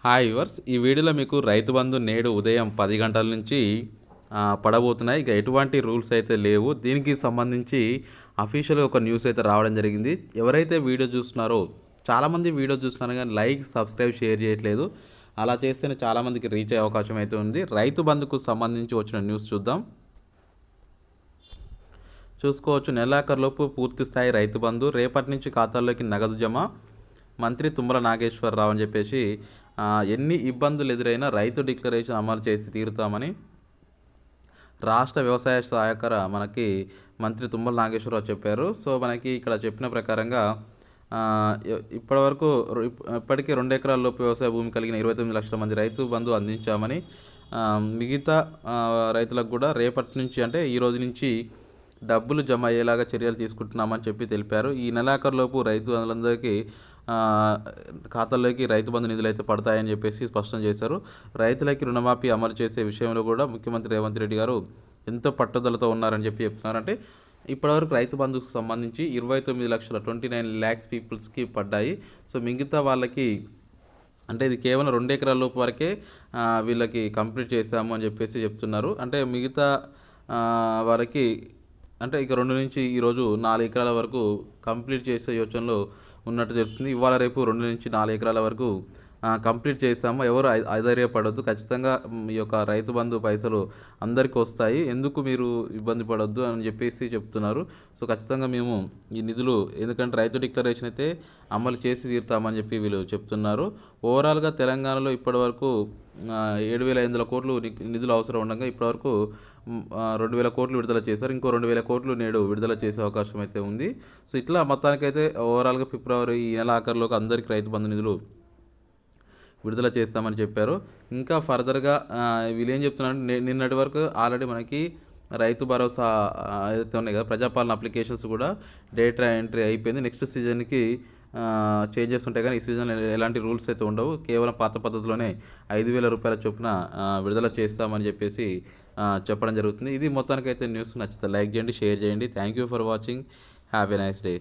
Hi yours, ఈ వీడియోలో మీకు రైతు బంధు నేడు ఉదయం 10 గంటల నుంచి పడబోతున్నాయి. ఇక ఎటువంటి రూల్స్ అయితే లేవు. దీనికి సంబంధించి అఫీషియల్గా ఒక న్యూస్ అయితే రావడం జరిగింది. ఎవరైతే వీడియో చూస్తున్నారో చాలామంది వీడియో చూస్తున్నారు కానీ లైక్, సబ్స్క్రైబ్, షేర్ చేయట్లేదు. అలా చేస్తేనే చాలామందికి రీచ్ అయ్యే అవకాశం అయితే ఉంది. రైతు బంధుకు సంబంధించి వచ్చిన న్యూస్ చూద్దాం. చూసుకోవచ్చు, నెలాఖరులోపు పూర్తి స్థాయి రైతు బంధు, రేపటి నుంచి ఖాతాల్లోకి నగదు జమ. మంత్రి తుమ్మల నాగేశ్వరరావు అని చెప్పేసి ఎన్ని ఇబ్బందులు ఎదురైనా రైతు డిక్లరేషన్ అమలు చేసి తీరుతామని రాష్ట్ర వ్యవసాయ సహాయకర మనకి మంత్రి తుమ్మల నాగేశ్వరరావు చెప్పారు. సో మనకి ఇక్కడ చెప్పిన ప్రకారంగా ఇప్పటివరకు ఇప్పటికీ 2 ఎకరాల లోపు వ్యవసాయ భూమి కలిగిన 29 లక్షల మంది రైతు బంధు అందించామని, మిగతా రైతులకు కూడా రేపటి నుంచి అంటే ఈ రోజు నుంచి డబ్బులు జమ అయ్యేలాగా చర్యలు తీసుకుంటున్నామని చెప్పి తెలిపారు. ఈ నెలాఖరులోపు రైతులందరికీ ఖాతాల్లోకి రైతు బంధు నిధులు అయితే పడతాయని చెప్పేసి స్పష్టం చేశారు. రైతులకి రుణమాఫీ అమలు చేసే విషయంలో కూడా ముఖ్యమంత్రి రేవంత్ రెడ్డి గారు ఎంతో పట్టుదలతో ఉన్నారని చెప్పి చెప్తున్నారు. అంటే ఇప్పటివరకు రైతు బంధుకు సంబంధించి 29 lakhs పీపుల్స్కి పడ్డాయి. సో మిగతా వాళ్ళకి అంటే ఇది కేవలం 2 ఎకరాల లోపు వరకే వీళ్ళకి కంప్లీట్ చేశాము అని చెప్పేసి చెప్తున్నారు. అంటే మిగతా వారికి అంటే ఇక 2 నుంచి ఈరోజు 4 ఎకరాల వరకు కంప్లీట్ చేసే యోచనలో ఉన్నట్టు తెలుస్తుంది. ఇవాళ రేపు 2 నుంచి 4 ఎకరాల వరకు కంప్లీట్ చేసాము. ఎవరు అధైర్యపడొద్దు. ఖచ్చితంగా ఈ యొక్క రైతు బంధు పైసలు అందరికీ వస్తాయి. ఎందుకు మీరు ఇబ్బంది పడొద్దు అని చెప్పేసి చెప్తున్నారు. సో ఖచ్చితంగా మేము ఈ నిధులు, ఎందుకంటే రైతు డిక్లరేషన్ అయితే అమలు చేసి తీరుతామని చెప్పి వీళ్ళు చెప్తున్నారు. ఓవరాల్గా తెలంగాణలో ఇప్పటివరకు 7,500 కోట్లు నిధులు అవసరం ఉండగా ఇప్పటివరకు 2,000 కోట్లు విడుదల చేశారు. ఇంకో 2,000 కోట్లు నేడు విడుదల చేసే అవకాశం అయితే ఉంది. సో ఇట్లా మొత్తానికైతే ఓవరాల్గా ఫిబ్రవరి ఈ నెల ఆఖరిలోకి అందరికీ రైతు బంధు నిధులు విడుదల చేస్తామని చెప్పారు. ఇంకా ఫర్దర్గా వీళ్ళు ఏం చెప్తున్నారంటే నిన్నటి వరకు ఆల్రెడీ మనకి రైతు భరోసా ఏదైతే ఉన్నాయి కదా, ప్రజాపాలన అప్లికేషన్స్ కూడా డేటా ఎంట్రీ అయిపోయింది. నెక్స్ట్ సీజన్కి చేంజెస్ ఉంటాయి కానీ ఈ సీజన్ ఎలాంటి రూల్స్ అయితే ఉండవు. కేవలం పాత పద్ధతిలోనే 5,000 రూపాయల చొప్పున విడుదల చేస్తామని చెప్పేసి చెప్పడం జరుగుతుంది. ఇది మొత్తానికైతే న్యూస్ నచ్చితే లైక్ చేయండి, షేర్ చేయండి. Thank you for watching. Have a nice day.